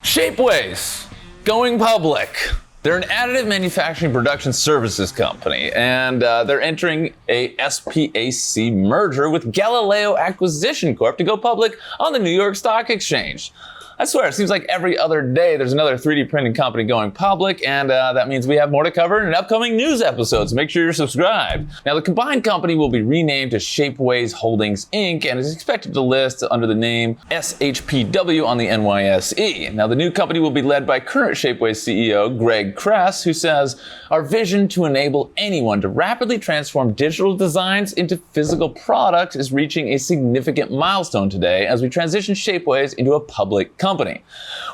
Shapeways going public. They're an additive manufacturing production services company, and they're entering a SPAC merger with Galileo Acquisition Corp to go public on the New York Stock Exchange. I swear, it seems like every other day there's another 3D printing company going public, and that means we have more to cover in upcoming news episodes. Make sure you're subscribed. Now, the combined company will be renamed to Shapeways Holdings, Inc., and is expected to list under the name SHPW on the NYSE. Now, the new company will be led by current Shapeways CEO Kress, who says, "Our vision to enable anyone to rapidly transform digital designs into physical products is reaching a significant milestone today as we transition Shapeways into a public company.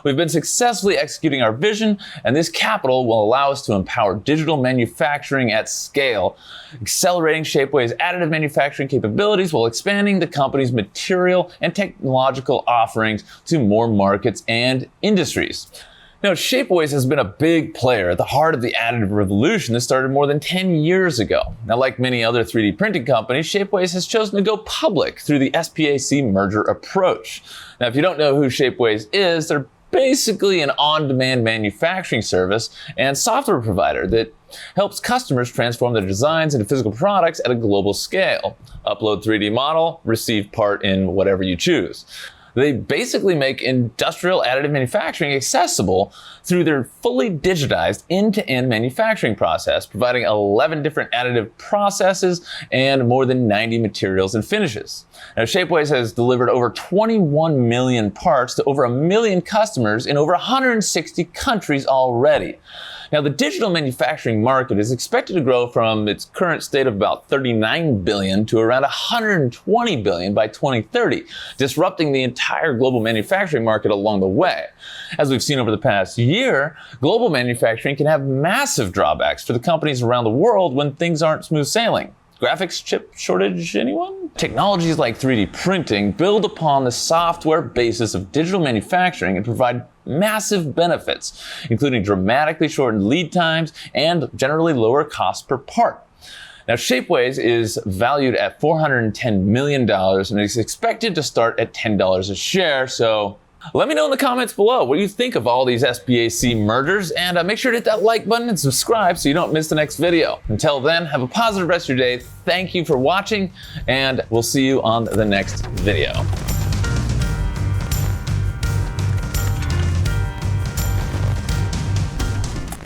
We've been successfully executing our vision, and this capital will allow us to empower digital manufacturing at scale, accelerating Shapeways' additive manufacturing capabilities while expanding the company's material and technological offerings to more markets and industries." Now, Shapeways has been a big player at the heart of the additive revolution that started more than 10 years ago. Now, like many other 3D printing companies, Shapeways has chosen to go public through the SPAC merger approach. Now, if you don't know who Shapeways is, they're basically an on-demand manufacturing service and software provider that helps customers transform their designs into physical products at a global scale. Upload 3D model, receive part in whatever you choose. They basically make industrial additive manufacturing accessible through their fully digitized end-to-end manufacturing process, providing 11 different additive processes and more than 90 materials and finishes. Now, Shapeways has delivered over 21 million parts to over 1 million customers in over 160 countries already. Now, the digital manufacturing market is expected to grow from its current state of about 39 billion to around 120 billion by 2030, disrupting the entire global manufacturing market along the way. As we've seen over the past year, global manufacturing can have massive drawbacks for the companies around the world when things aren't smooth sailing. Graphics chip shortage, anyone? Technologies like 3D printing build upon the software basis of digital manufacturing and provide massive benefits, including dramatically shortened lead times and generally lower cost per part. Now, Shapeways is valued at $410 million and is expected to start at $10 a share, so let me know in the comments below what you think of all these SPAC mergers, and make sure to hit that like button and subscribe so you don't miss the next video. Until then, have a positive rest of your day. Thank you for watching, and we'll see you on the next video.